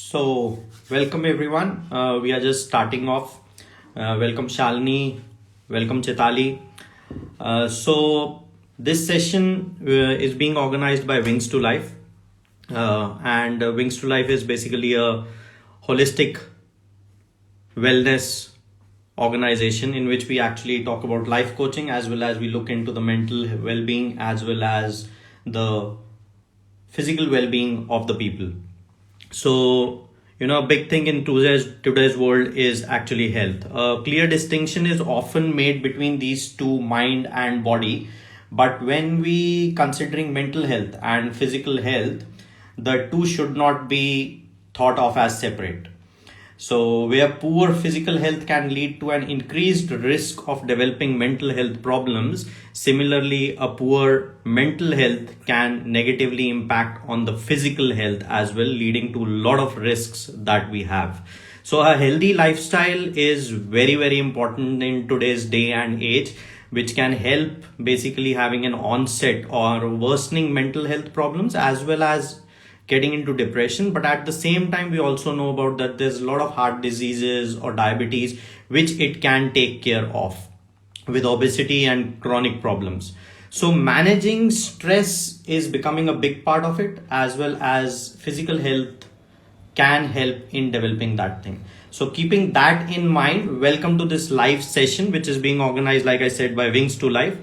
So, welcome everyone. We are just starting off. Welcome Shalini, welcome Chitali. This session is being organized by Wings to Life. And Wings to Life is basically a holistic wellness organization in which we actually talk about life coaching as well as we look into the mental well-being as well as the physical well-being of the people. So, a big thing in today's world is actually health. A clear distinction is often made between these two, mind and body. But when we considering mental health and physical health, the two should not be thought of as separate. So, where poor physical health can lead to an increased risk of developing mental health problems, similarly, a poor mental health can negatively impact on the physical health as well, leading to a lot of risks that we have. So, a healthy lifestyle is very, very important in today's day and age, which can help basically having an onset or worsening mental health problems as well as getting into depression. But at the same time, we also know about that there's a lot of heart diseases or diabetes which it can take care of with obesity and chronic problems. So managing stress is becoming a big part of it, as well as physical health can help in developing that thing. So keeping that in mind, welcome to this live session which is being organized, like I said, by Wings to Life.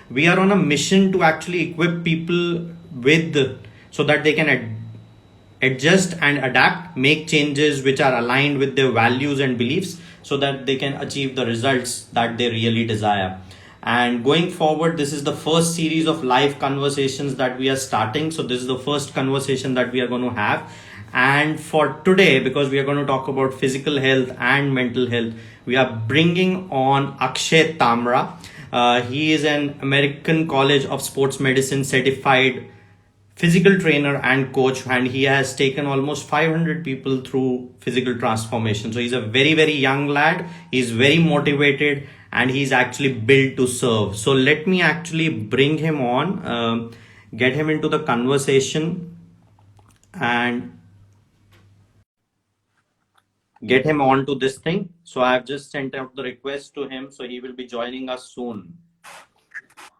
We are on a mission to actually equip people with so that they can adjust and adapt, make changes which are aligned with their values and beliefs so that they can achieve the results that they really desire. And going forward, this is the first series of live conversations that we are starting. So this is the first conversation that we are going to have. And for today, because we are going to talk about physical health and mental health, we are bringing on Akshay Tamra. He is an American College of Sports Medicine certified physical trainer and coach, and he has taken almost 500 people through physical transformation. So he's a very, very young lad. He's very motivated and he's actually built to serve. So let me actually bring him on, get him into the conversation and get him on to this thing. So I've just sent out the request to him, so he will be joining us soon.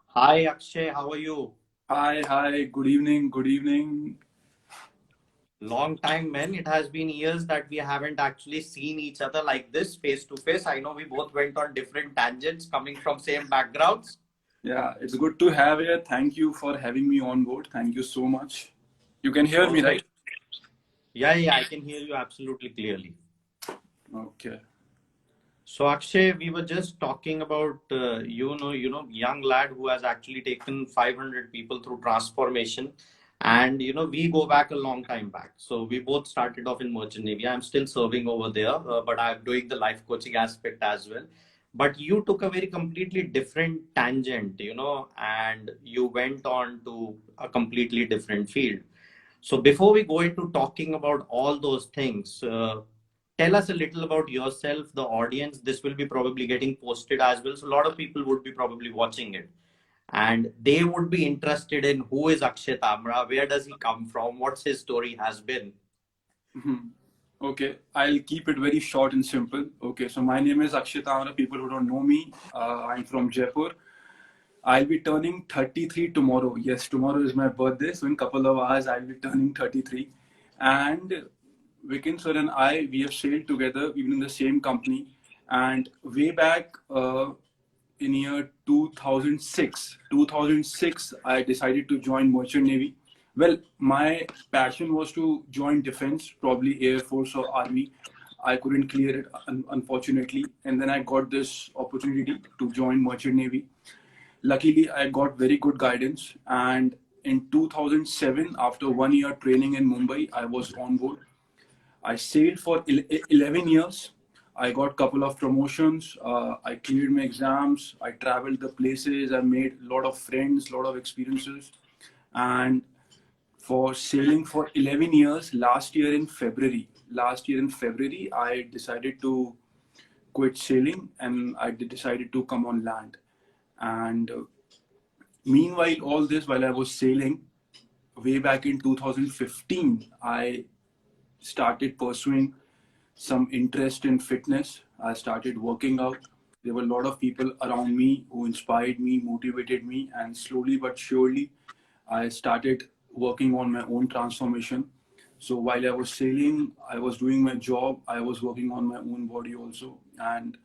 Hi Akshay, how are you? Hi, good evening. Long time, man. It has been years that we haven't actually seen each other like this face to face. I know we both went on different tangents coming from same backgrounds. Yeah, it's good to have you. Thank you for having me on board. Thank you so much. You can hear me, right? Yeah, I can hear you absolutely clearly. Okay. So Akshay, we were just talking about young lad who has actually taken 500 people through transformation, and we go back a long time back. So we both started off in Merchant Navy. I'm still serving over there, but I'm doing the life coaching aspect as well. But you took a very completely different tangent, and you went on to a completely different field. So before we go into talking about all those things, tell us a little about yourself, the audience. This will be probably getting posted as well. So a lot of people would be probably watching it. And they would be interested in who is Akshay Tamra, where does he come from, what's his story has been. Okay, I'll keep it very short and simple. Okay, so my name is Akshay Tamra. People who don't know me, I'm from Jaipur. I'll be turning 33 tomorrow. Yes, tomorrow is my birthday. So in a couple of hours, I'll be turning 33. And Vikin sir and I, we have sailed together, even in the same company. And way back in year 2006, I decided to join Merchant Navy. Well, my passion was to join defense, probably Air Force or Army. I couldn't clear it, unfortunately. And then I got this opportunity to join Merchant Navy. Luckily, I got very good guidance. And in 2007, after 1 year training in Mumbai, I was on board. I sailed for 11 years. I got a couple of promotions. I cleared my exams. I traveled the places. I made a lot of friends, a lot of experiences. And for sailing for 11 years, last year in February, I decided to quit sailing and I decided to come on land. And meanwhile, while I was sailing, way back in 2015, I started pursuing some interest in fitness. I started working out. There were a lot of people around me who inspired me, motivated me, and slowly but surely, I started working on my own transformation. So while I was sailing, I was doing my job, I was working on my own body also. And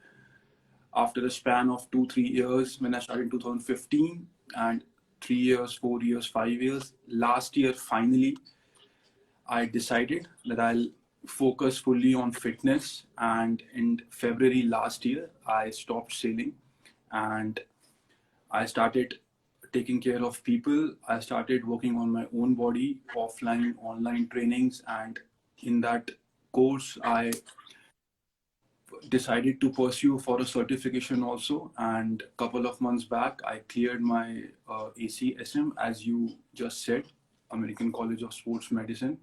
after a span of 2 3 years, when I started in 2015, and 3 years, 4 years, 5 years, last year finally I decided that I'll focus fully on fitness. And in February last year, I stopped sailing and I started taking care of people. I started working on my own body, offline, online trainings. And in that course, I decided to pursue for a certification also. And a couple of months back, I cleared my ACSM, as you just said, American College of Sports Medicine.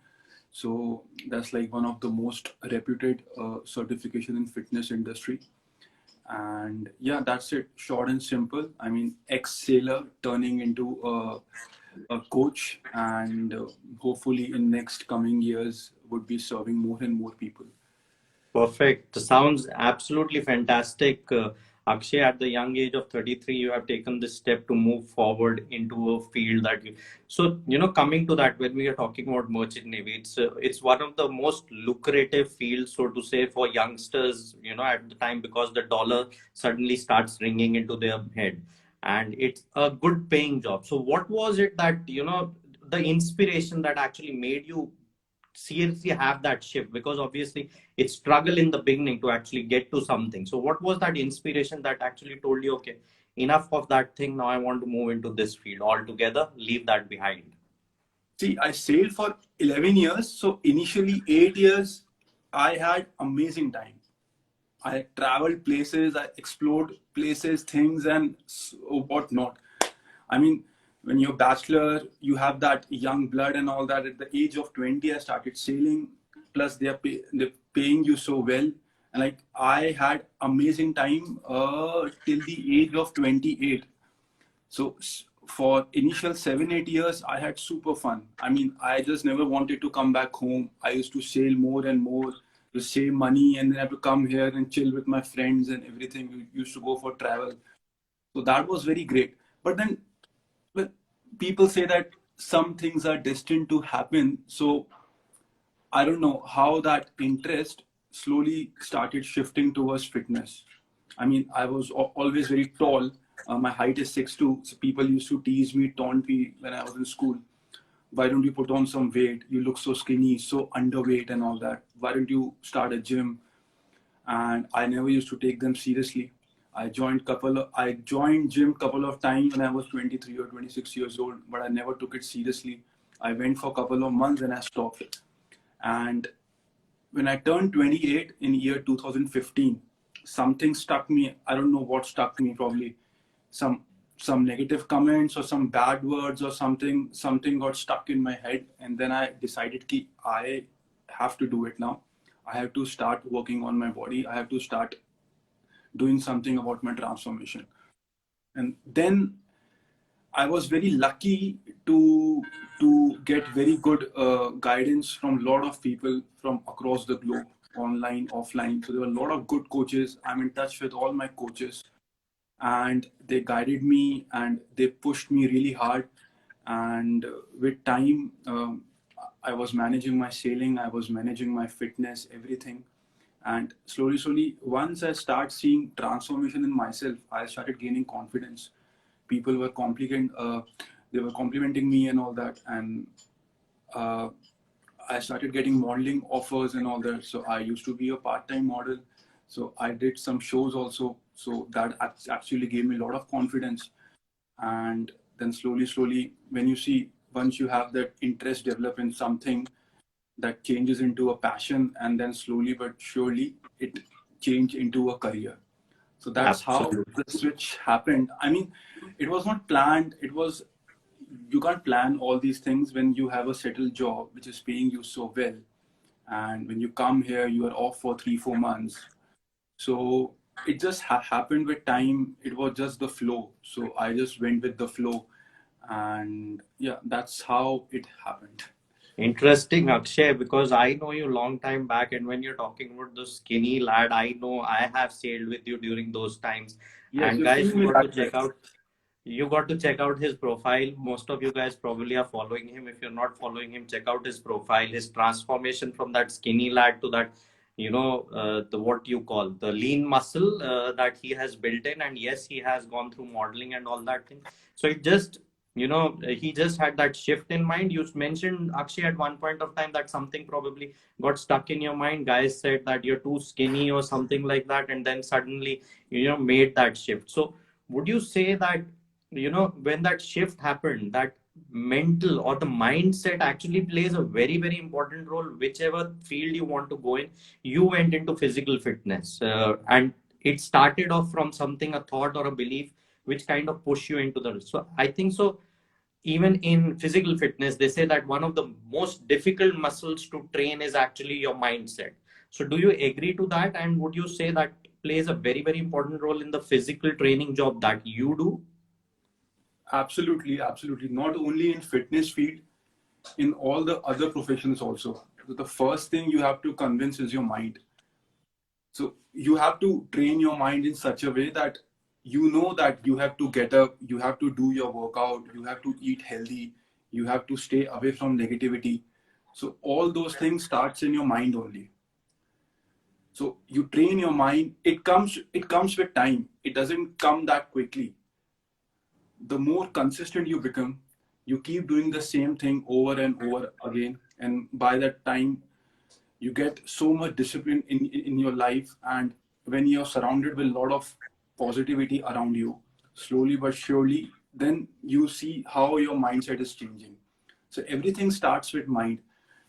So that's like one of the most reputed certification in fitness industry. And yeah, that's it, short and simple. I mean, ex-sailor turning into a coach, and hopefully in next coming years would be serving more and more people. Perfect. Sounds absolutely fantastic. Akshay, at the young age of 33, you have taken this step to move forward into a field that you. So, coming to that, when we are talking about merchant navy, it's one of the most lucrative fields, so to say, for youngsters. At the time, because the dollar suddenly starts ringing into their head, and it's a good paying job. So, what was it that the inspiration that actually made you seriously have that shift? Because obviously it's struggle in the beginning to actually get to something. So what was that inspiration that actually told you, okay, enough of that thing, now I want to move into this field altogether, leave that behind? See, I sailed for 11 years. So initially 8 years, I had amazing time. I traveled places, I explored places, things, and whatnot. I mean, when you're a bachelor, you have that young blood and all that. At the age of 20, I started sailing. Plus, they're paying you so well. And like, I had amazing time till the age of 28. So for initial 7 8 years, I had super fun. I mean, I just never wanted to come back home. I used to sail more and more to save money, and then have to come here and chill with my friends and everything. We used to go for travel. So that was very great. But then, well, people say that some things are destined to happen. So I don't know how that interest slowly started shifting towards fitness. I mean, I was always very tall. My height is 6'2". So people used to tease me, taunt me when I was in school. Why don't you put on some weight? You look so skinny, so underweight and all that. Why don't you start a gym? And I never used to take them seriously. I joined gym couple of times when I was 23 or 26 years old, but I never took it seriously. I went for a couple of months and I stopped. And when I turned 28 in year 2015, something stuck me. I don't know what stuck me. Probably some negative comments or some bad words or something. Something got stuck in my head, and then I decided that I have to do it now. I have to start working on my body. I have to start doing something about my transformation. And then I was very lucky to get very good guidance from a lot of people from across the globe, online, offline. So there were a lot of good coaches. I'm in touch with all my coaches, and they guided me and they pushed me really hard. And with time, I was managing my sailing, I was managing my fitness, everything. And slowly, once I start seeing transformation in myself, I started gaining confidence. People were they were complimenting me and all that. And uh, I started getting modeling offers and all that. So I used to be a part-time model. So I did some shows also. So that actually gave me a lot of confidence. And then slowly, when you see, once you have that interest develop in something, that changes into a passion, and then slowly but surely it changed into a career. So that's how Absolutely. the switch happened. I mean, it was not planned. You can't plan all these things when you have a settled job which is paying you so well. And when you come here, you are off for 3 4 months. So it just happened with time. It was just the flow. So I just went with the flow. And yeah, that's how it happened. Interesting, Akshay, because I know you long time back, and when you're talking about the skinny lad, I know I have sailed with you during those times. Yes, And you've guys, seen you me got to back check then. out. You got to check out his profile. Most of you guys probably are following him. If you're not following him, check out his profile. His transformation from that skinny lad to that, the what you call the lean muscle that he has built in. And yes, he has gone through modeling and all that thing. So it just, he just had that shift in mind. You mentioned, Akshay, at one point of time that something probably got stuck in your mind. Guys said that you're too skinny or something like that, and then suddenly, made that shift. So would you say that, when that shift happened, that mental or the mindset actually plays a very, very important role? Whichever field you want to go in, you went into physical fitness, and it started off from something, a thought or a belief, which kind of push you into the. So I think so. Even in physical fitness, they say that one of the most difficult muscles to train is actually your mindset. So do you agree to that? And would you say that plays a very, very important role in the physical training job that you do? Absolutely, absolutely. Not only in fitness field, in all the other professions also. So the first thing you have to convince is your mind. So you have to train your mind in such a way that you know that you have to get up, you have to do your workout, you have to eat healthy, you have to stay away from negativity. So all those things starts in your mind only. So you train your mind. It comes with time. It doesn't come that quickly. The more consistent you become, you keep doing the same thing over and over again, and by that time you get so much discipline in your life. And when you're surrounded with a lot of positivity around you, slowly but surely, then you see how your mindset is changing. So everything starts with mind.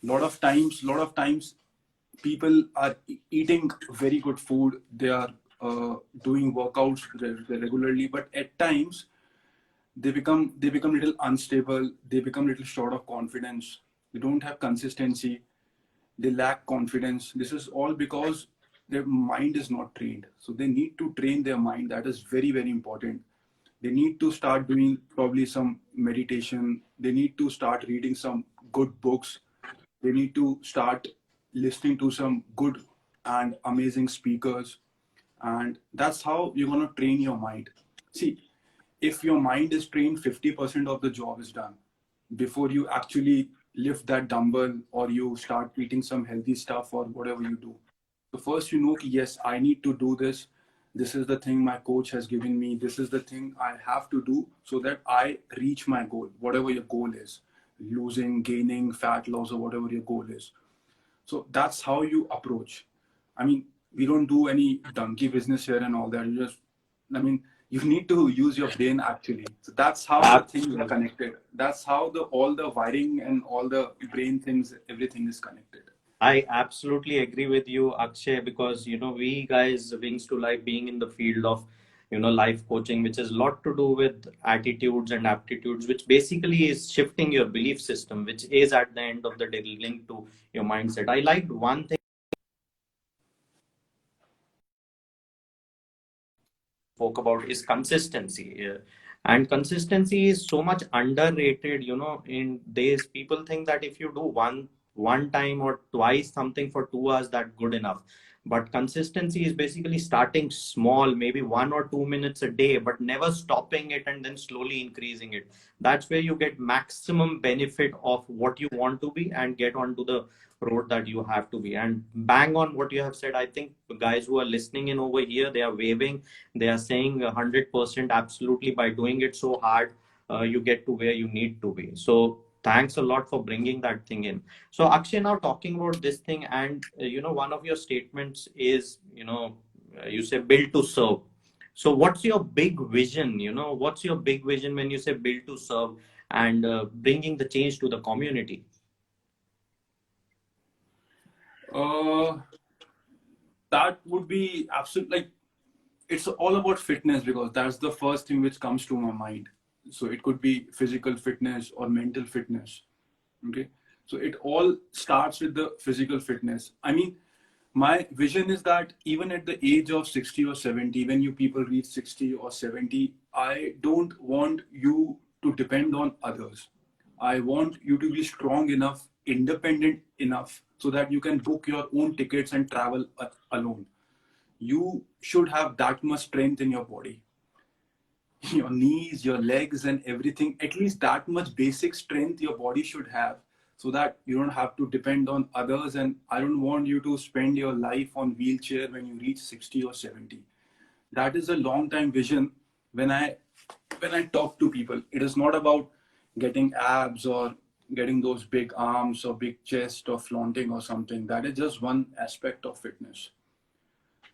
A lot of times people are eating very good food, they are doing workouts regularly, but at times they become little unstable, they become little short of confidence, they don't have consistency, they lack confidence. This is all because their mind is not trained. So they need to train their mind. That is very, very important. They need to start doing probably some meditation. They need to start reading some good books. They need to start listening to some good and amazing speakers. And that's how you're going to train your mind. See, if your mind is trained, 50% of the job is done before you actually lift that dumbbell or you start eating some healthy stuff or whatever you do. So first you know, yes, I need to do this. This is the thing my coach has given me. This is the thing I have to do so that I reach my goal, whatever your goal is, losing, gaining, fat loss, or whatever your goal is. So that's how you approach. I mean, we don't do any donkey business here and all that. I mean, you need to use your brain actually. So that's how the things are Absolutely. connected. That's how the all the wiring and all the brain things, everything is connected. I absolutely agree with you, Akshay, because we guys, Wings to Life, being in the field of life coaching, which has a lot to do with attitudes and aptitudes, which basically is shifting your belief system, which is at the end of the day linked to your mindset. I liked one thing spoke about is consistency. And consistency is so much underrated. In days, people think that if you do one time or twice something for 2 hours, that good enough. But consistency is basically starting small, maybe 1 or 2 minutes a day, but never stopping it and then slowly increasing it. That's where you get maximum benefit of what you want to be and get onto the road that you have to be. And bang on what you have said. I think the guys who are listening in over here, they are waving, they are saying 100% absolutely. By doing it so hard, you get to where you need to be. So thanks a lot for bringing that thing in. So Akshay, now talking about this thing, and one of your statements is, you say build to serve. So what's your big vision? What's your big vision when you say build to serve and bringing the change to the community? Uh, that would be absolute, like, it's all about fitness because that's the first thing which comes to my mind. So it could be physical fitness or mental fitness. Okay. So it all starts with the physical fitness. I mean, my vision is that even at the age of 60 or 70, when you people reach 60 or 70, I don't want you to depend on others. I want you to be strong enough independent enough so that you can book your own tickets and travel alone. You should have that much strength in your body, your knees, your legs, and everything. At least that much basic strength your body should have, so that you don't have to depend on others. And I don't want you to spend your life on wheelchair when you reach 60 or 70. That is a long time vision. When I talk to people, it is not about getting abs or getting those big arms or big chest or flaunting or something. That is just one aspect of fitness.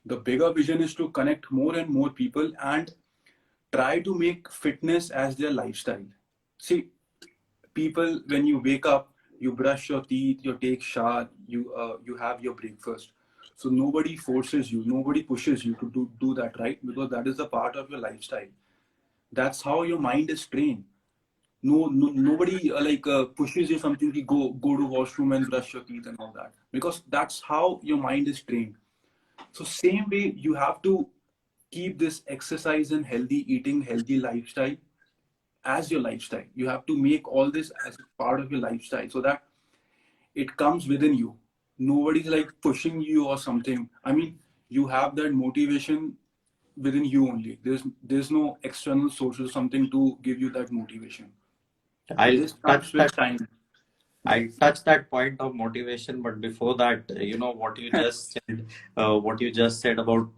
The bigger vision is to connect more and more people and try to make fitness as their lifestyle. See, people, when you wake up, you brush your teeth, you take shower, you have your breakfast. So nobody forces you, nobody pushes you to do that, right? Because that is a part of your lifestyle. That's how your mind is trained. Nobody pushes you something to go to washroom and brush your teeth and all that, because that's how your mind is trained. So same way, you have to keep this exercise and healthy eating, healthy lifestyle as your lifestyle. You have to make all this as a part of your lifestyle so that it comes within you. Nobody's like pushing you or something. I mean, you have that motivation within you only. There's no external source or something to give you that motivation. I'll This comes touch with that. time. I touched that point of motivation, but before that, what you just said about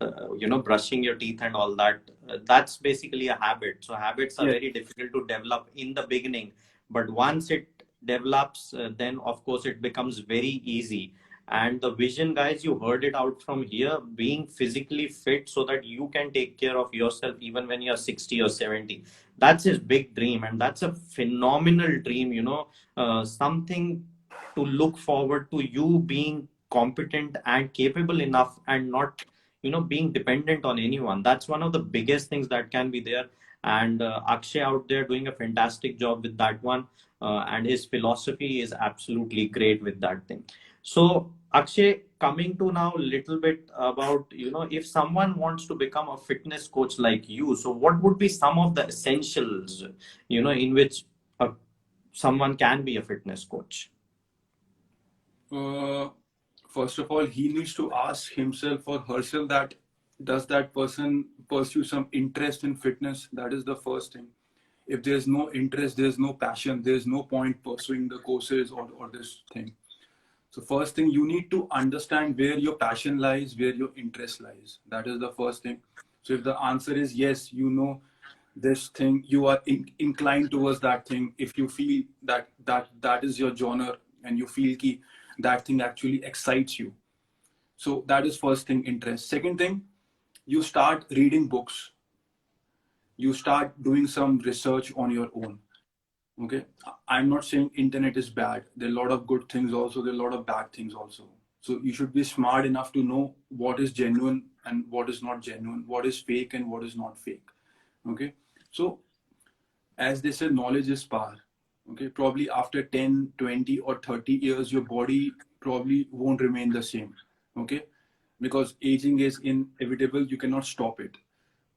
brushing your teeth and all that, that's basically a habit. So habits are Yes. very difficult to develop in the beginning, but once it develops, then of course it becomes very easy. And the vision, guys, you heard it out from here: being physically fit so that you can take care of yourself even when you're 60 or 70. That's his big dream, and that's a phenomenal dream. Something to look forward to, you being competent and capable enough and not being dependent on anyone. That's one of the biggest things that can be there. And Akshay out there doing a fantastic job with that one. And his philosophy is absolutely great with that thing. So Akshay, coming to now a little bit about, if someone wants to become a fitness coach like you, so what would be some of the essentials, in which a someone can be a fitness coach? Uh, First of all, he needs to ask himself or herself that does that person pursue some interest in fitness? That is the first thing. If there's no interest, there's no passion, there's no point pursuing the courses or this thing. So first thing, you need to understand where your passion lies, where your interest lies. That is the first thing. So if the answer is yes, this thing, you are inclined towards that thing. If you feel that is your genre and you feel that thing actually excites you. So that is first thing, interest. Second thing, you start reading books. You start doing some research on your own. Okay, I'm not saying internet is bad. There are a lot of good things also. There are a lot of bad things also. So you should be smart enough to know what is genuine and what is not genuine, what is fake and what is not fake. Okay, so as they say, knowledge is power. Okay, probably after 10, 20 or 30 years, your body probably won't remain the same. Okay, because aging is inevitable. You cannot stop it.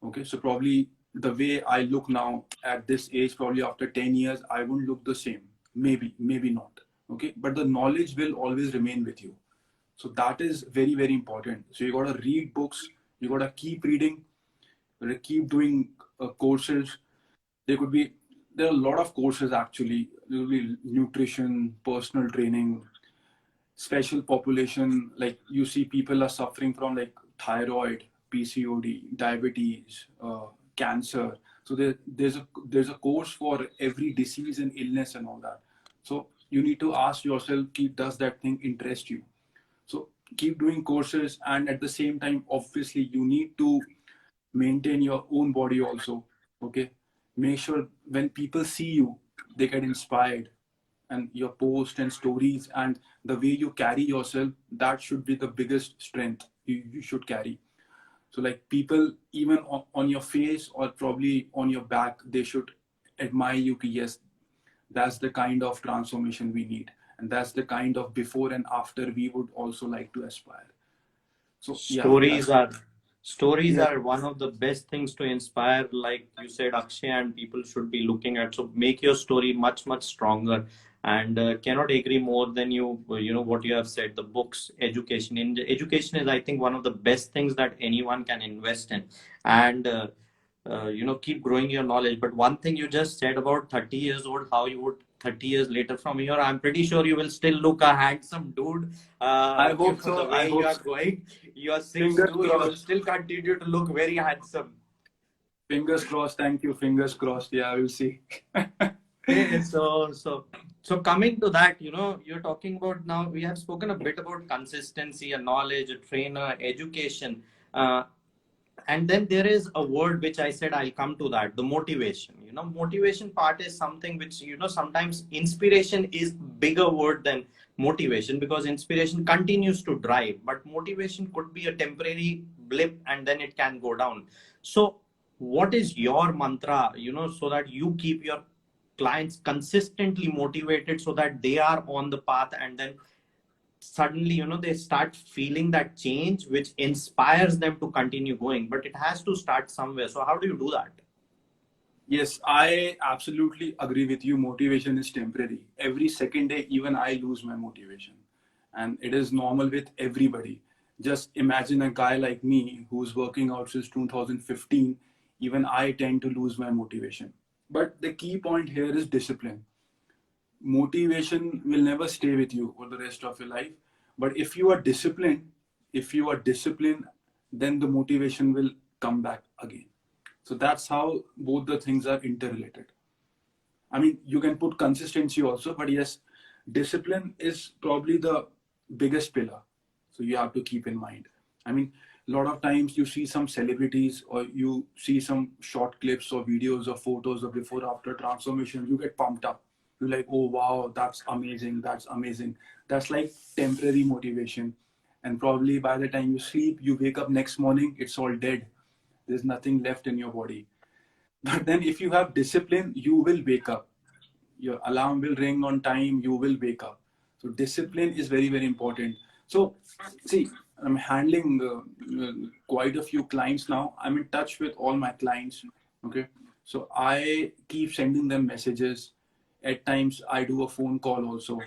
Okay, so probably the way I look now at this age, probably after 10 years, I won't look the same. Maybe not. Okay, but the knowledge will always remain with you. So that is very, very important. So you got to read books, you got to keep reading, you got to keep doing courses. There are a lot of courses actually. There will be nutrition, personal training, special population. Like you see, people are suffering from like thyroid, PCOD, diabetes, cancer. So there's a course for every disease and illness and all that. So you need to ask yourself, does that thing interest you? So keep doing courses, and at the same time, obviously, you need to maintain your own body also. Okay, make sure when people see you, they get inspired, and your post and stories and the way you carry yourself, that should be the biggest strength you should carry. So like people, even on your face or probably on your back, they should admire you. Yes, that's the kind of transformation we need, and that's the kind of before and after we would also like to aspire. So yeah, Stories that's are stories yes. are one of the best things to inspire, like you said, Akshay, and people should be looking at. So make your story much, much stronger. and cannot agree more than what you have said. The books, education, in education is, I think, one of the best things that anyone can invest in, and keep growing your knowledge. But one thing you just said about 30 years old, how you would 30 years later from here, I'm pretty sure you will still look a handsome dude. I hope so. The I way you hope are so. going, you are Fingers 6'2", you will crossed. still continue to look very handsome. Fingers crossed. Thank you. Fingers crossed. Yeah, we'll see. Okay, so coming to that, you're talking about, now we have spoken a bit about consistency, a knowledge, a trainer, education. And then there is a word which I said I'll come to that, the motivation. Motivation part is something which, sometimes inspiration is bigger word than motivation, because inspiration continues to drive, but motivation could be a temporary blip and then it can go down. So what is your mantra, so that you keep your clients consistently motivated, so that they are on the path, and then suddenly they start feeling that change which inspires them to continue going? But it has to start somewhere. So how do you do that? Yes, I absolutely agree with you. Motivation is temporary. Every second day, even I lose my motivation. And it is normal with everybody. Just imagine a guy like me who's working out since 2015. Even I tend to lose my motivation. But the key point here is discipline. Motivation will never stay with you for the rest of your life. But if you are disciplined, then the motivation will come back again. So that's how both the things are interrelated. I mean, you can put consistency also, but yes, discipline is probably the biggest pillar. So you have to keep in mind. I mean, a lot of times you see some celebrities or you see some short clips or videos or photos of before after transformation, you get pumped up. You're like, oh wow, that's amazing, that's amazing. That's like temporary motivation. And probably by the time you sleep, you wake up next morning, it's all dead. There's nothing left in your body. But then if you have discipline, you will wake up. Your alarm will ring on time, you will wake up. So discipline is very, very important. So see, I'm handling quite a few clients now. I'm in touch with all my clients. Okay. So I keep sending them messages. At times I do a phone call also.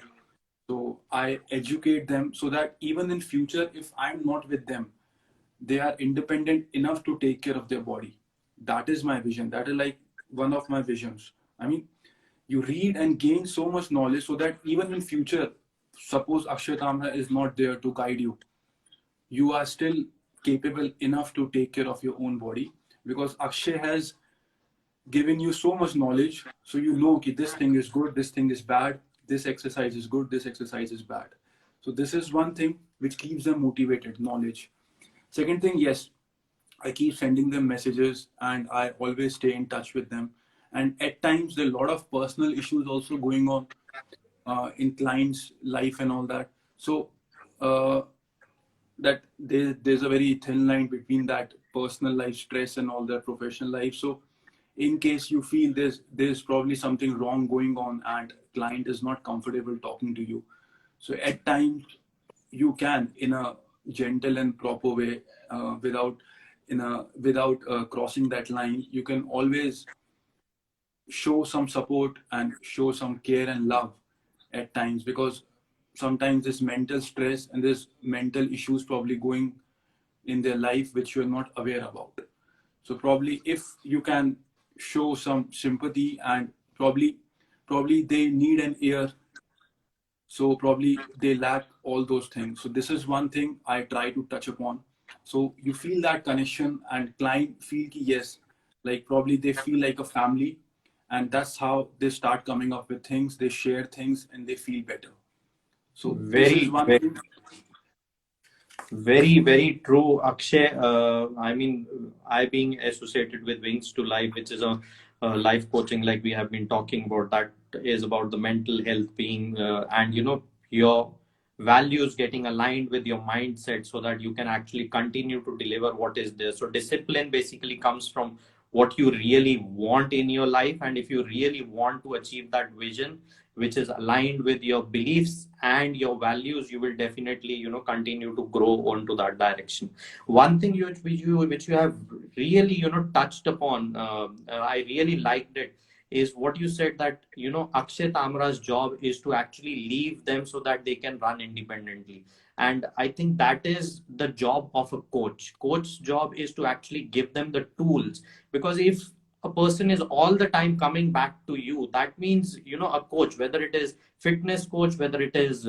So I educate them so that even in future, if I'm not with them, they are independent enough to take care of their body. That is my vision. That is like one of my visions. I mean, you read and gain so much knowledge so that even in future, suppose Akshay Kamra is not there to guide you, you are still capable enough to take care of your own body, because Akshay has given you so much knowledge, so you know okay, this thing is good, this thing is bad, this exercise is good, this exercise is bad. So this is one thing which keeps them motivated, knowledge. Second thing, yes, I keep sending them messages and I always stay in touch with them. And at times, there are a lot of personal issues also going on in clients' life and all that. So uh, that there's a very thin line between that personal life stress and all that professional life. So in case you feel there's probably something wrong going on and client is not comfortable talking to you, so at times you can, in a gentle and proper way, without crossing that line, you can always show some support and show some care and love at times, because sometimes this mental stress and this mental issues probably going in their life which you're not aware about. So probably if you can show some sympathy, and probably they need an ear, so probably they lack all those things. So this is one thing I try to touch upon. So you feel that connection and client feel ki yes, like probably they feel like a family, and that's how they start coming up with things, they share things and they feel better. So this is Very, one very, thing. very, very true, Akshay. I mean, I being associated with Wings to Life, which is a life coaching, like we have been talking about, that is about the mental health being, and your values getting aligned with your mindset, so that you can actually continue to deliver what is there. So discipline basically comes from what you really want in your life, and if you really want to achieve that vision which is aligned with your beliefs and your values, you will definitely continue to grow onto that direction. One thing which you have really touched upon, I really liked it, is what you said, that Akshay Tamra's job is to actually leave them so that they can run independently. And I think that is the job of a coach's job is to actually give them the tools. Because if a person is all the time coming back to you, that means a coach, whether it is fitness coach, whether it is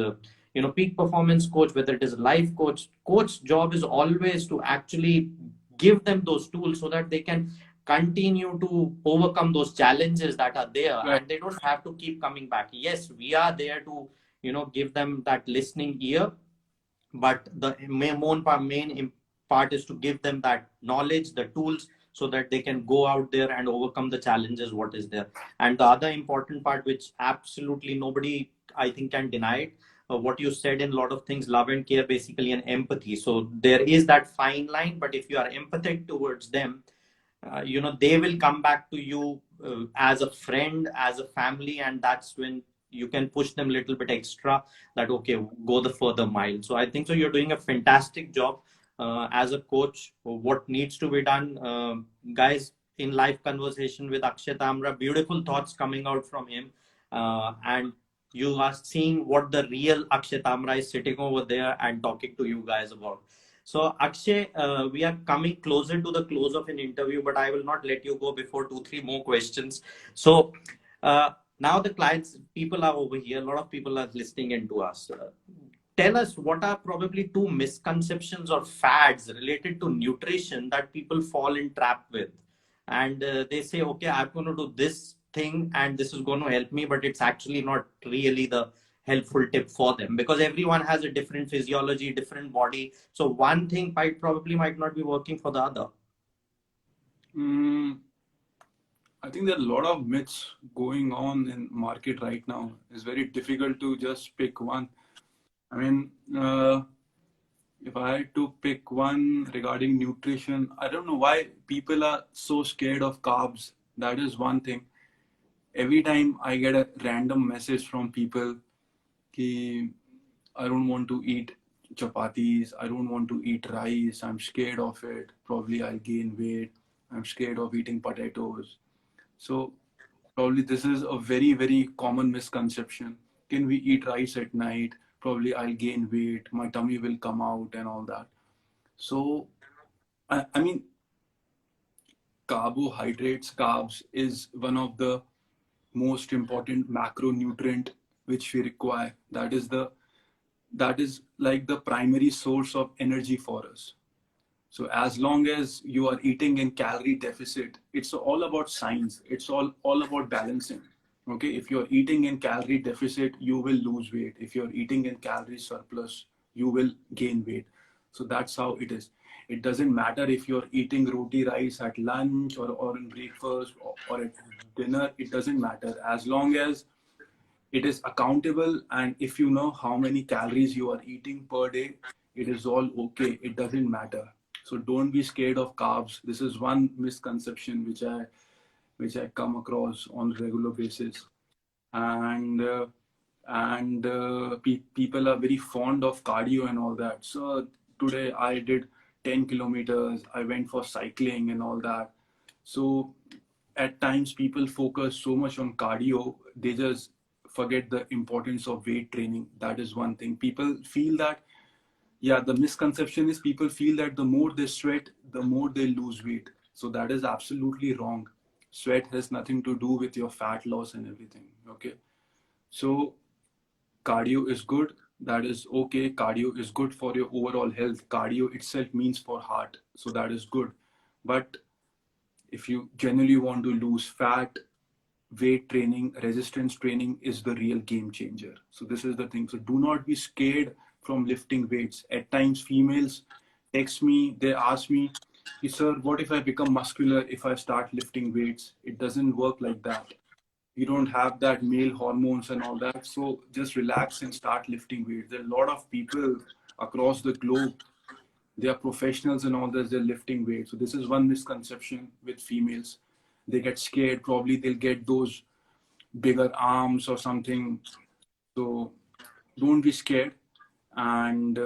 peak performance coach, whether it is life coach's job is always to actually give them those tools so that they can continue to overcome those challenges that are there, Right. and they don't have to keep coming back. Yes, we are there to give them that listening ear, but the main part is to give them that knowledge, the tools, so that they can go out there and overcome the challenges what is there. And the other important part, which absolutely nobody I think can deny it, what you said in a lot of things, love and care basically, and empathy. So there is that fine line, but if you are empathetic towards them, they will come back to you as a friend, as a family, and that's when you can push them a little bit extra, that okay, go the further mile. So I think so you're doing a fantastic job as a coach. What needs to be done, guys, in live conversation with Akshay Tamra, beautiful thoughts coming out from him, and you are seeing what the real Akshay Tamra is sitting over there and talking to you guys about. So, Akshay, we are coming closer to the close of an interview, but I will not let you go before two, three more questions. So, now the clients, people are over here, a lot of people are listening into us. Tell us, what are probably two misconceptions or fads related to nutrition that people fall in trap with? And they say, okay, I'm going to do this thing and this is going to help me, but it's actually not really the helpful tip for them, because everyone has a different physiology, different body. So one thing might not be working for the other. I think there are a lot of myths going on in market right now. It's very difficult to just pick one. I mean, if I had to pick one regarding nutrition, I don't know why people are so scared of carbs. That is one thing. Every time I get a random message from people, ki, I don't want to eat chapatis, I don't want to eat rice, I'm scared of it, probably I'll gain weight, I'm scared of eating potatoes. So probably this is a very, very common misconception. Can we eat rice at night? Probably I'll gain weight, my tummy will come out and all that. So, I mean, carbohydrates, carbs is one of the most important macronutrient which we require. That is like the primary source of energy for us. So as long as you are eating in calorie deficit, it's all about science. It's all about balancing. Okay, if you're eating in calorie deficit, you will lose weight. If you're eating in calorie surplus, you will gain weight. So that's how it is. It doesn't matter if you're eating roti rice at lunch or in breakfast or at dinner. It doesn't matter as long as it is accountable, and if you know how many calories you are eating per day, it is all okay. It doesn't matter. So don't be scared of carbs. This is one misconception which I come across on a regular basis. And people are very fond of cardio and all that. So today I did 10 kilometers, I went for cycling and all that. So at times people focus so much on cardio, they just forget the importance of weight training. That is one thing. People feel that, yeah, the misconception is people feel that the more they sweat, the more they lose weight. So that is absolutely wrong. Sweat has nothing to do with your fat loss and everything. Okay. So cardio is good. That is okay. Cardio is good for your overall health. Cardio itself means for heart. So that is good. But if you genuinely want to lose fat, weight training, resistance training is the real game changer. So this is the thing. So do not be scared from lifting weights. At times females text me, they ask me, sir, what if I become muscular if I start lifting weights? It doesn't work like that. You don't have that male hormones and all that. So just relax and start lifting weights. There are a lot of people across the globe, they are professionals and all this, they're lifting weights. So this is one misconception with females. They get scared, probably they'll get those bigger arms or something. So don't be scared. And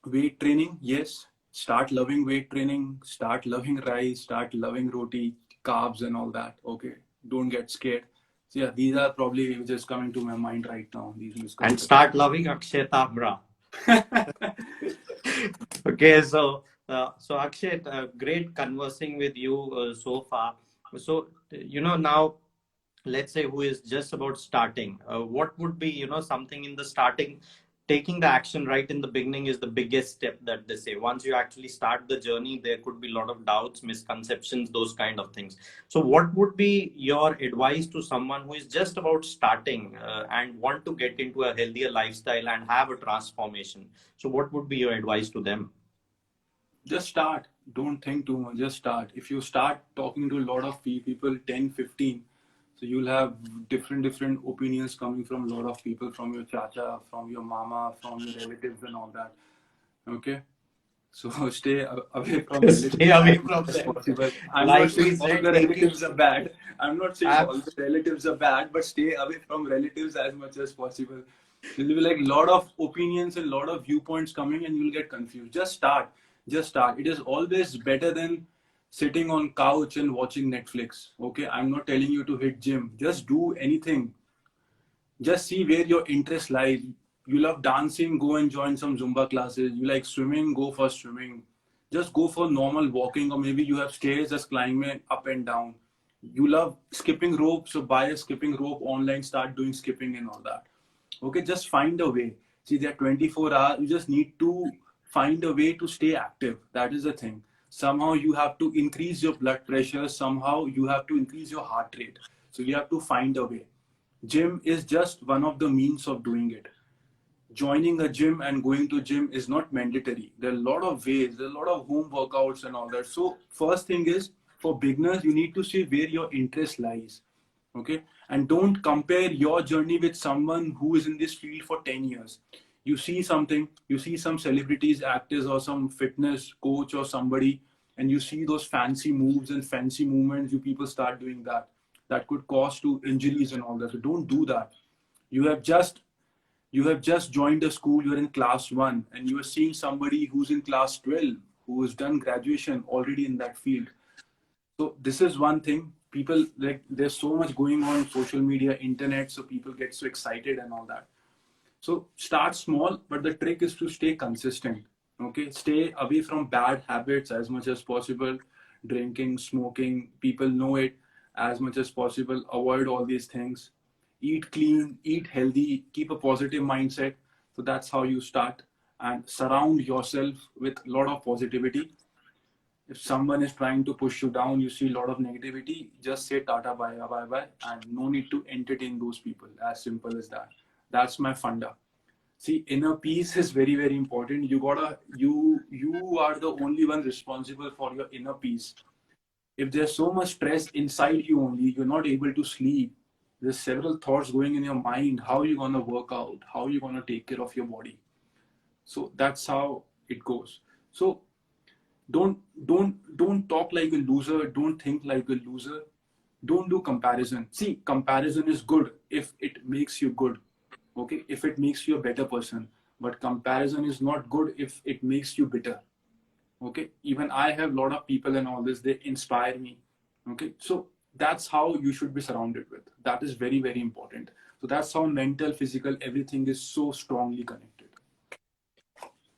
weight training, yes, start loving weight training, start loving rice, start loving roti, carbs and all that. Okay, don't get scared. So yeah, these are probably just coming to my mind right now, these And misconceptions. start loving 𝒂𝒊𝒏. Okay, so Akshay, great conversing with you so far. So now, let's say who is just about starting, what would be something in the starting? Taking the action right in the beginning is the biggest step, that they say. Once you actually start the journey, there could be a lot of doubts, misconceptions, those kind of things. So what would be your advice to someone who is just about starting and want to get into a healthier lifestyle and have a transformation? So what would be your advice to them? Just start. Don't think too much. Just start. If you start talking to a lot of people, 10, 15, so you'll have different opinions coming from a lot of people, from your chacha, from your mama, from your relatives and all that. Okay? So stay away from relatives Stay away as much from as them. possible. I'm Like not we saying all said, the taking relatives are bad. I'm not saying all apps. the relatives are bad, but stay away from relatives as much as possible. There'll be like a lot of opinions and a lot of viewpoints coming, and you'll get confused. Just start. Just start. It is always better than sitting on couch and watching Netflix. Okay, I'm not telling you to hit gym. Just do anything. Just see where your interest lies. You love dancing, go and join some Zumba classes. You like swimming, go for swimming. Just go for normal walking, or maybe you have stairs, just climb it up and down. You love skipping rope, so buy a skipping rope online, start doing skipping and all that. Okay, just find a way. See, there are 24 hours. You just need to find a way to stay active. That is the thing. Somehow you have to increase your blood pressure. Somehow you have to increase your heart rate. So you have to find a way. Gym is just one of the means of doing it. Joining a gym and going to gym is not mandatory. There are a lot of ways, there are a lot of home workouts and all that. So first thing is, for beginners, you need to see where your interest lies. Okay, and don't compare your journey with someone who is in this field for 10 years. You see something, you see some celebrities, actors, or some fitness coach or somebody, and you see those fancy moves and fancy movements. You people start doing that could cause to injuries and all that. So don't do that. You have just joined a school, you're in class 1, and you are seeing somebody who's in class 12, who has done graduation already in that field. So this is one thing. People, like, there's so much going on social media, internet, so people get so excited and all that. So start small, but the trick is to stay consistent. Okay, stay away from bad habits as much as possible. Drinking, smoking, people know it. As much as possible, avoid all these things. Eat clean, eat healthy, keep a positive mindset. So that's how you start, and surround yourself with a lot of positivity. If someone is trying to push you down, you see a lot of negativity, just say tata, bye bye bye, and no need to entertain those people. As simple as that. That's my funda. See, inner peace is very, very important. You are the only one responsible for your inner peace. If there's so much stress inside you only, you're not able to sleep. There's several thoughts going in your mind. How are you gonna work out? How are you gonna take care of your body? So that's how it goes. So don't talk like a loser. Don't think like a loser. Don't do comparison. See, comparison is good if it makes you good. Okay, if it makes you a better person. But comparison is not good if it makes you bitter. Okay, even I have a lot of people and all this, they inspire me. Okay, so that's how you should be surrounded with. That is very, very important. So that's how mental, physical, everything is so strongly connected.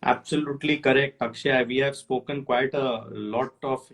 Absolutely correct, Akshay. We have spoken quite a lot of,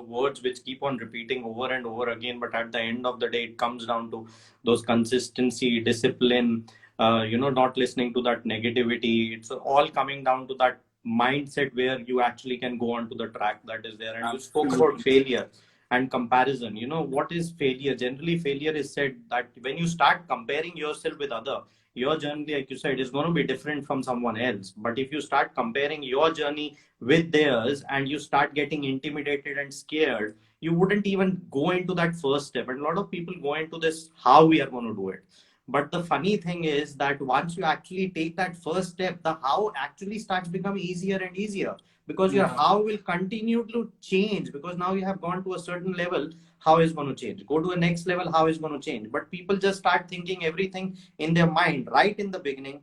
words which keep on repeating over and over again. But at the end of the day, it comes down to those consistency, discipline, not listening to that negativity. It's all coming down to that mindset where you actually can go on to the track that is there. And you spoke about Absolutely. failure and comparison. What is failure? Generally, failure is said that when you start comparing yourself with other, your journey, like you said, is going to be different from someone else. But if you start comparing your journey with theirs and you start getting intimidated and scared, you wouldn't even go into that first step. And a lot of people go into this, how we are going to do it. But the funny thing is that once you actually take that first step, the how actually starts becoming easier and easier, because your Yeah. how will continue to change, because now you have gone to a certain level. How is going to change? Go to a next level, how is going to change? But people just start thinking everything in their mind right in the beginning.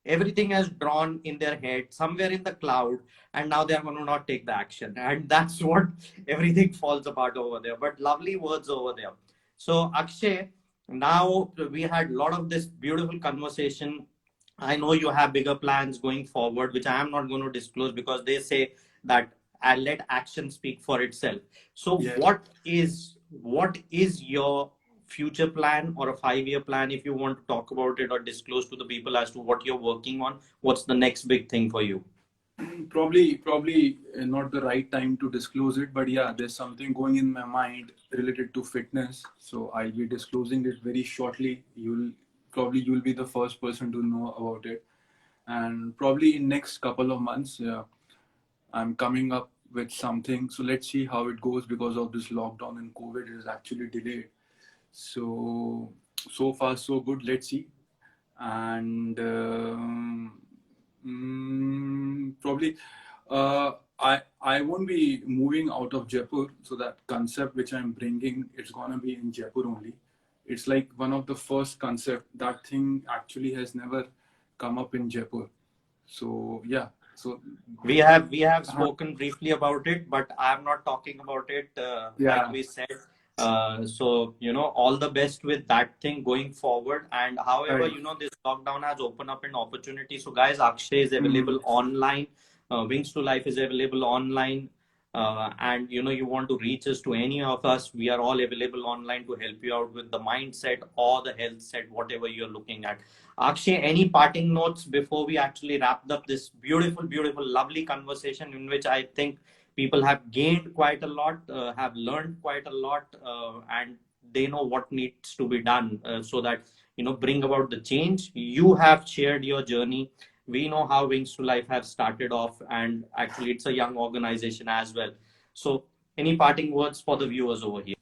Everything has drawn in their head somewhere in the cloud, and now they are going to not take the action, and that's what everything falls apart over there. But lovely words over there. So Akshay, now we had a lot of this beautiful conversation. I know you have bigger plans going forward, which I am not going to disclose because they say that I let action speak for itself. So Yeah. what is your future plan or a 5-year plan, if you want to talk about it or disclose to the people as to what you're working on? What's the next big thing for you? Probably not the right time to disclose it, but yeah, there's something going in my mind related to fitness. So I'll be disclosing it very shortly. You'll be the first person to know about it, and probably in next couple of months, I'm coming up with something. So let's see how it goes because of this lockdown and COVID is actually delayed. So far so good. Let's see, and probably I won't be moving out of Jaipur. So that concept which I'm bringing, it's gonna be in Jaipur only. It's like one of the first concept. That thing actually has never come up in Jaipur. So yeah. So we have spoken briefly about it, but I'm not talking about it like yeah. we said. So all the best with that thing going forward. And however, Right. this lockdown has opened up an opportunity. So guys, Akshay is available online. Wings to Life is available online. And you want to reach us, to any of us, we are all available online to help you out with the mindset or the health set, whatever you're looking at. Akshay, any parting notes before we actually wrapped up this beautiful, beautiful, lovely conversation in which I think people have gained quite a lot, have learned quite a lot, and they know what needs to be done so that, bring about the change. You have shared your journey. We know how Wings to Life have started off, and actually it's a young organization as well. So any parting words for the viewers over here?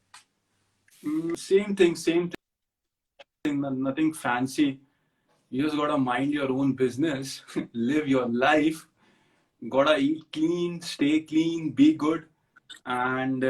Same thing, nothing fancy. You just gotta mind your own business, live your life, gotta eat clean, stay clean, be good, and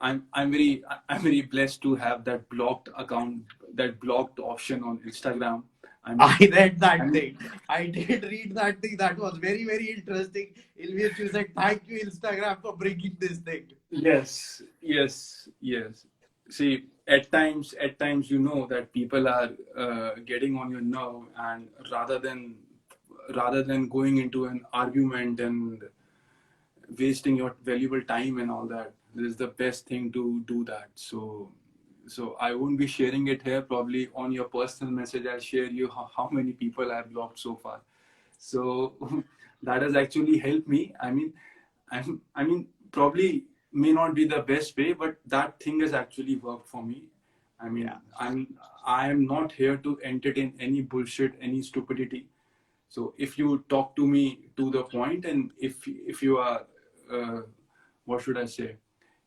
I'm very blessed to have that blocked account, that blocked option on Instagram. I read that thing. I did read that thing. That was very, very interesting. In which you said, "Thank you, Instagram, for bringing this thing." Yes, yes, yes. See, at times, that people are getting on your nerve, and rather than going into an argument and wasting your valuable time and all that, this is the best thing to do that. So I won't be sharing it here. Probably on your personal message, I'll share you how many people I've blocked so far. So that has actually helped me. I mean, probably may not be the best way, but that thing has actually worked for me. I mean, Yeah. I am not here to entertain any bullshit, any stupidity. So if you talk to me to the point, and if you are, what should I say?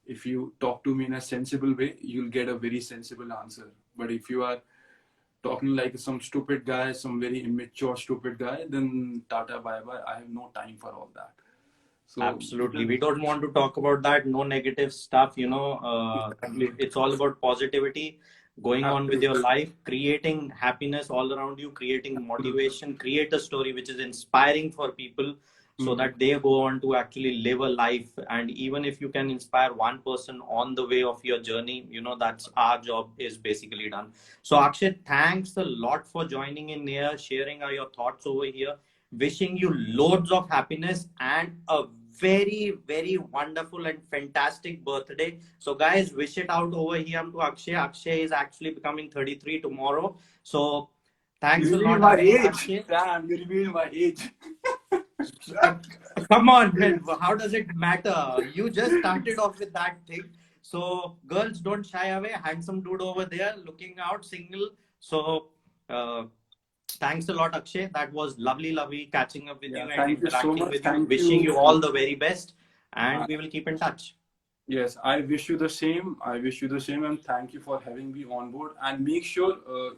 If you talk to me in a sensible way, you'll get a very sensible answer. But if you are talking like some stupid guy, some very immature stupid guy, then tata bye bye. I have no time for all that. So Absolutely. We don't want to talk about that. No negative stuff. It's all about positivity, going on with your life, creating happiness all around you, creating motivation, create a story which is inspiring for people so that they go on to actually live a life. And even if you can inspire one person on the way of your journey, that's our job is basically done. So Akshay, thanks a lot for joining in here, sharing your thoughts over here. Wishing you loads of happiness and a very, very wonderful and fantastic birthday. So guys, wish it out over here to Akshay. Akshay is actually becoming 33 tomorrow. So thanks you a revealed lot my again, age. Akshay. Damn, you revealed my age. Come on, man. How does it matter? You just started off with that thing. So girls, don't shy away. Handsome dude over there looking out, single. So thanks a lot, Akshay. That was lovely, lovely catching up with Yeah, you and thank you so interacting much. with you. Thank Wishing you. you all the very best, and Uh, we will keep in touch. yes, I wish you the same. I wish you the same, and thank you for having me on board. And make sure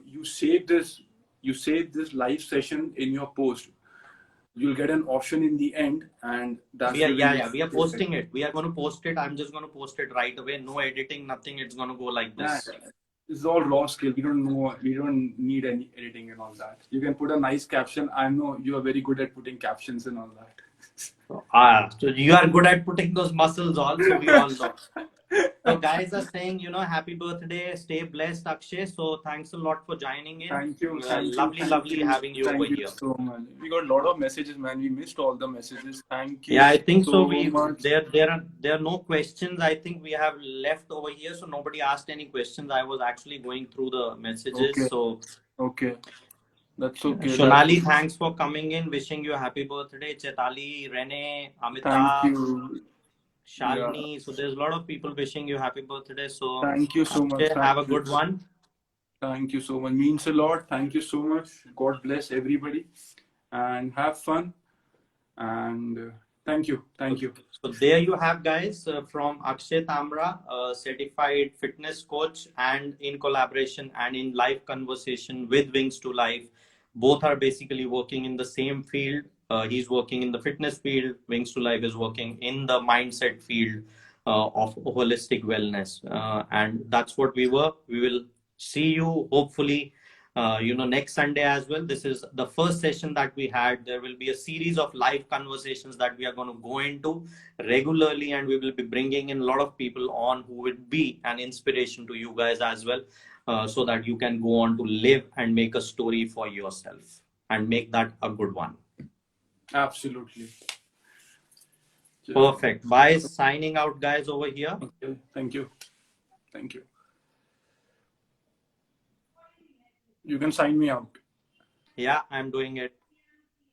you save this. You save this live session in your post. You'll get an option in the end, and that's We are, the way yeah, you yeah. We are save it. posting it. We are going to post it. I'm just going to post it right away. No editing, nothing. It's going to go like Yeah, this. it's all raw skill. We don't know. We don't need any editing and all that. You can put a nice caption. I know you are very good at putting captions and all that. So you are good at putting those muscles on, so we all know. So guys are saying, happy birthday, stay blessed, Akshay. So thanks a lot for joining in. Thank you, thank you, Lovely having you over thank you here. so much. We got a lot of messages, man. We missed all the messages. Thank you Yeah, I think so. so much. There are no questions. I think we have left over here, so nobody asked any questions. I was actually going through the messages. Okay, So okay, that's okay. That's Shonali, okay. thanks for coming in. Wishing you a happy birthday. Chetali, Rene, Thank Amitabh, you. Yeah, Shalini. So there's a lot of people wishing you happy birthday. So thank you so much. Akshay, have a Thank you. good one. Thank you so much. Means a lot. Thank you so much. God bless everybody and have fun. And thank you. Thank you. So there you have, guys, from Akshay Tamra, a certified fitness coach, and in collaboration and in live conversation with Wings to Life. Both are basically working in the same field. He's working in the fitness field. Wings to Life is working in the mindset field of holistic wellness. And that's what we were. We will see you hopefully next Sunday as well. This is the first session that we had. There will be a series of live conversations that we are going to go into regularly, and we will be bringing in a lot of people on who would be an inspiration to you guys as well, so that you can go on to live and make a story for yourself and make that a good one. Absolutely. Perfect. Bye. Signing out, guys, over here. Okay. Thank you. Thank you. You can sign me out. Yeah, I'm doing it.